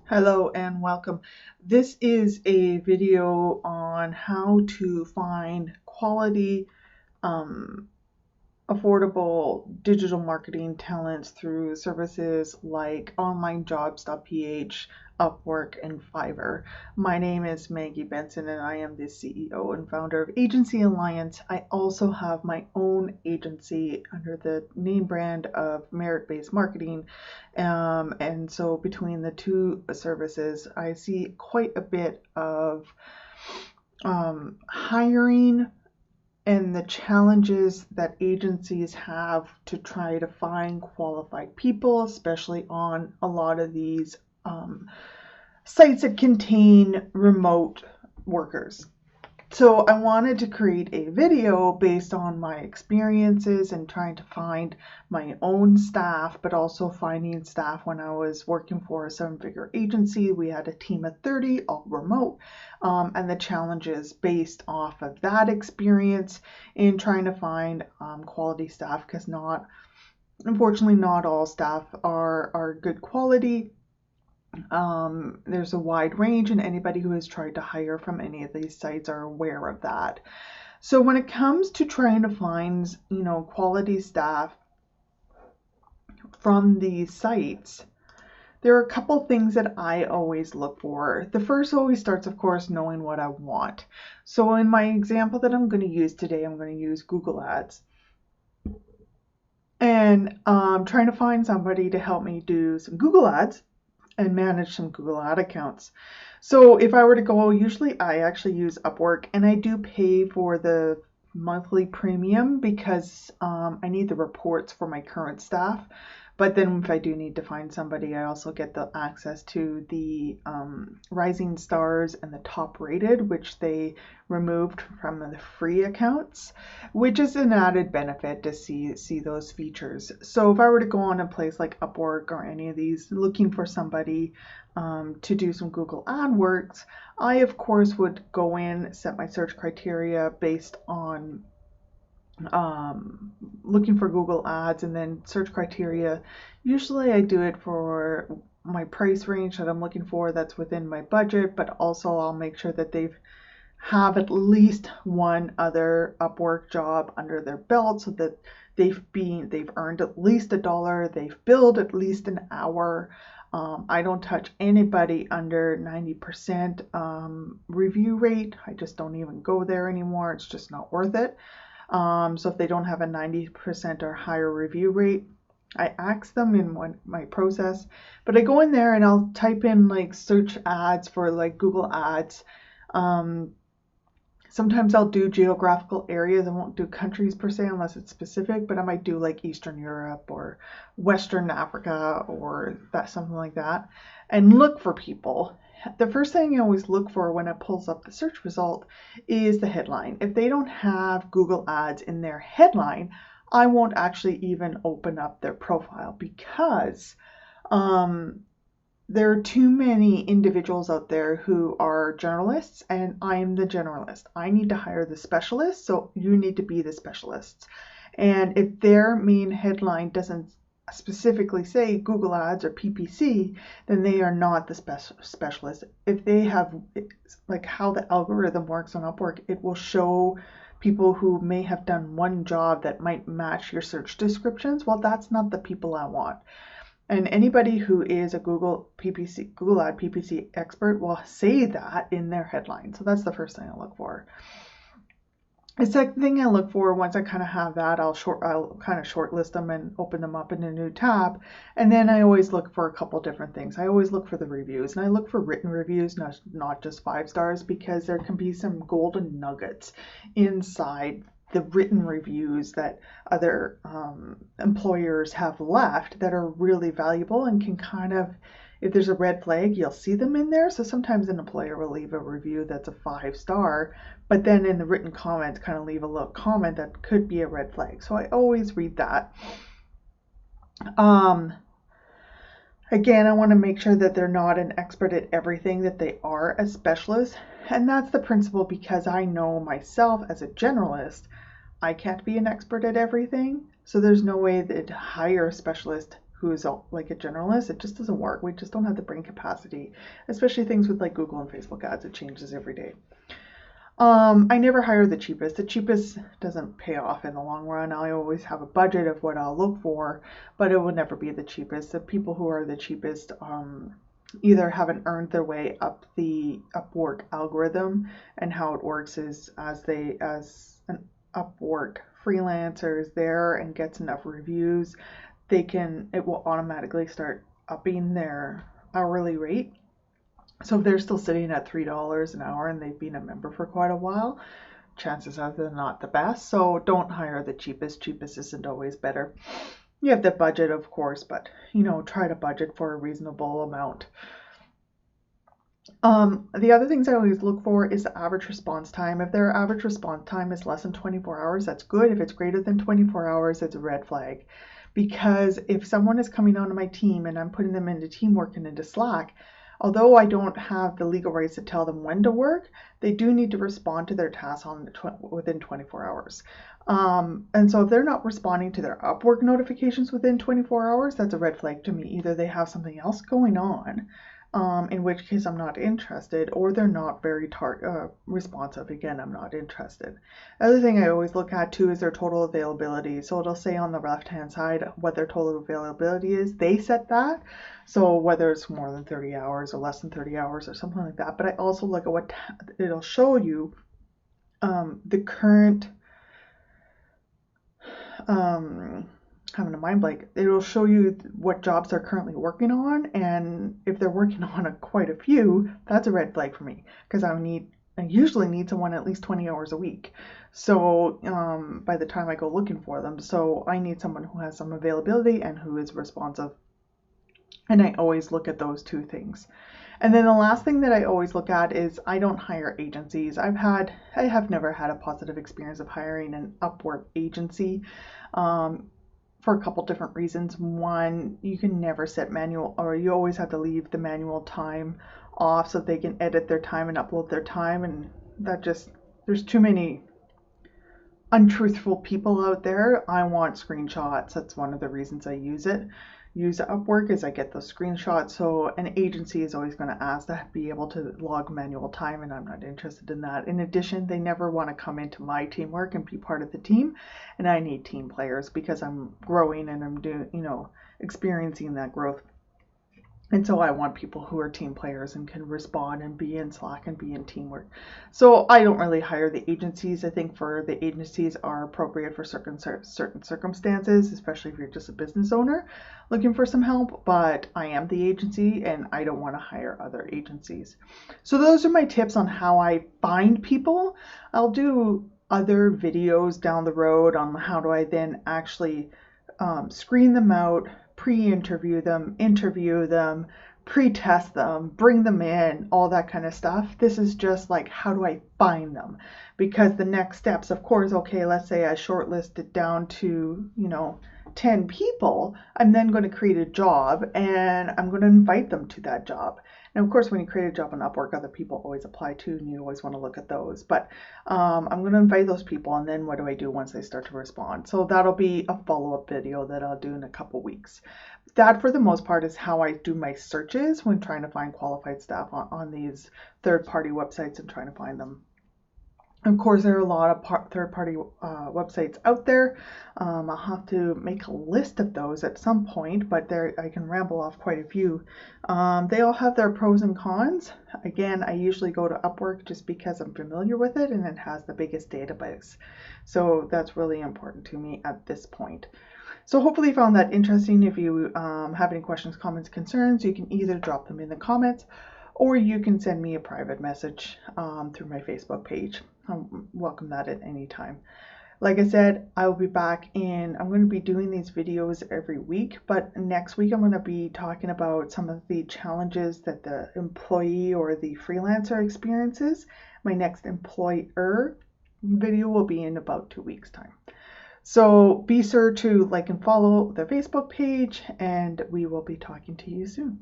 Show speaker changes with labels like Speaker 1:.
Speaker 1: Hello and welcome. This is a video on how to find quality, um, affordable digital marketing talents through services like onlinejobs.ph, Upwork, and Fiverr. My name is Maggie Benson and I am the CEO and founder of Agency Alliance. I also have my own agency under the name brand of Merit-Based Marketing. And so between the two services, I see quite a bit of hiring and the challenges that agencies have to try to find qualified people, especially on a lot of these sites that contain remote workers. So I wanted to create a video based on my experiences and trying to find my own staff, but also finding staff when I was working for a seven-figure agency. We had a team of 30, all remote, and the challenges based off of that experience in trying to find quality staff, because unfortunately, not all staff are good quality. There's a wide range, and anybody who has tried to hire from any of these sites are aware of that. So when it comes to trying to find, quality staff from these sites, there are a couple things that I always look for. The first always starts, of course, knowing what I want. So in my example that I'm going to use today, I'm going to use Google Ads. And I'm trying to find somebody to help me do some Google Ads and manage some Google Ad accounts. So if I were to go, usually I actually use Upwork, and I do pay for the monthly premium because I need the reports for my current staff. But then if I do need to find somebody, I also get the access to the rising stars and the top rated, which they removed from the free accounts, which is an added benefit to see those features. So if I were to go on a place like Upwork or any of these looking for somebody to do some Google AdWords, I of course would go in, set my search criteria based on looking for Google Ads, and then search criteria. Usually I do it for my price range that I'm looking for that's within my budget, but also I'll make sure that they've have at least one other Upwork job under their belt, so that they've earned at least $1, they've billed at least an hour. I don't touch anybody under 90% review rate. I just don't even go there anymore. It's just not worth it. So if they don't have a 90% or higher review rate, I ask them in my process, but I go in there and I'll type in like search ads for like Google Ads. Sometimes I'll do geographical areas. I won't do countries per se unless it's specific, but I might do like Eastern Europe or Western Africa or something like that, and look for people. The first thing you always look for when it pulls up the search result is the headline. If they don't have Google Ads in their headline, I won't actually even open up their profile, because there are too many individuals out there who are generalists, and I'm the generalist. I need to hire the specialists, so you need to be the specialists. And if their main headline doesn't specifically say Google Ads or PPC, then they are not the specialist. If they have, like how the algorithm works on Upwork, it will show people who may have done one job that might match your search descriptions. Well, that's not the people I want. And anybody who is a Google Ad PPC expert will say that in their headline. So that's the first thing I look for. The second thing I look for, once I kind of have that, I'll kind of shortlist them and open them up in a new tab. And then I always look for a couple different things. I always look for the reviews, and I look for written reviews, not just 5 stars, because there can be some golden nuggets inside the written reviews that other employers have left that are really valuable and can kind of, if there's a red flag, you'll see them in there. So sometimes an employer will leave a review that's a 5-star, but then in the written comments kind of leave a little comment that could be a red flag. So I always read that. Again, I want to make sure that they're not an expert at everything, that they are a specialist. And that's the principle, because I know myself as a generalist, I can't be an expert at everything. So there's no way to hire a specialist who's like a generalist, it just doesn't work. We just don't have the brain capacity, especially things with like Google and Facebook ads. It changes every day. I never hire the cheapest. The cheapest doesn't pay off in the long run. I always have a budget of what I'll look for, but it will never be the cheapest. The people who are the cheapest either haven't earned their way up the Upwork algorithm, and how it works is as an Upwork freelancer is there and gets enough reviews, it will automatically start upping their hourly rate. So if they're still sitting at $3 an hour and they've been a member for quite a while, chances are they're not the best. So don't hire the cheapest. Cheapest isn't always better. You have the budget, of course, but try to budget for a reasonable amount. The other things I always look for is the average response time. If their average response time is less than 24 hours, that's good. If it's greater than 24 hours, it's a red flag. Because if someone is coming onto my team and I'm putting them into Teamwork and into Slack, although I don't have the legal rights to tell them when to work, they do need to respond to their tasks within 24 hours. And so if they're not responding to their Upwork notifications within 24 hours, that's a red flag to me. Either they have something else going on, in which case I'm not interested, or they're not very responsive. Again, I'm not interested. Other thing I always look at too is their total availability. So it'll say on the left-hand side what their total availability is. They set that. So whether it's more than 30 hours or less than 30 hours or something like that. But I also look at what it'll show you, the current, having a mind blank, it'll show you what jobs they're currently working on, and if they're working on quite a few, that's a red flag for me, because I usually need someone at least 20 hours a week. So by the time I go looking for them, so I need someone who has some availability and who is responsive. And I always look at those two things. And then the last thing that I always look at is I don't hire agencies. I have never had a positive experience of hiring an Upwork agency. For a couple different reasons. One, you can never set manual, or you always have to leave the manual time off so they can edit their time and upload their time, and there's too many untruthful people out there. I want screenshots. That's one of the reasons I use Upwork, is I get those screenshots. So an agency is always going to ask to be able to log manual time, and I'm not interested in that. In addition, they never want to come into my Teamwork and be part of the team, and I need team players because I'm growing and I'm experiencing that growth. And so I want people who are team players and can respond and be in Slack and be in Teamwork. So I don't really hire the agencies. I think for the agencies are appropriate for certain circumstances, especially if you're just a business owner looking for some help. But I am the agency and I don't want to hire other agencies. So those are my tips on how I find people. I'll do other videos down the road on how do I then actually screen them out, pre-interview them, interview them, pre-test them, bring them in, all that kind of stuff. This is just like, how do I find them? Because the next steps, of course, okay, let's say I shortlisted down to, 10 people. I'm then going to create a job and I'm going to invite them to that job. And of course, when you create a job on Upwork, other people always apply too, and you always want to look at those. But I'm going to invite those people, and then what do I do once they start to respond? So that'll be a follow-up video that I'll do in a couple weeks. That, for the most part, is how I do my searches when trying to find qualified staff on these third-party websites and trying to find them. Of course, there are a lot of third-party websites out there. I'll have to make a list of those at some point, but I can ramble off quite a few. They all have their pros and cons. Again, I usually go to Upwork just because I'm familiar with it and it has the biggest database. So that's really important to me at this point. So hopefully you found that interesting. If you have any questions, comments, concerns, you can either drop them in the comments or you can send me a private message through my Facebook page. I welcome that at any time. Like I said, I will be back I'm going to be doing these videos every week, but next week I'm going to be talking about some of the challenges that the employee or the freelancer experiences. My next employer video will be in about 2 weeks' time. So be sure to like and follow the Facebook page, and we will be talking to you soon.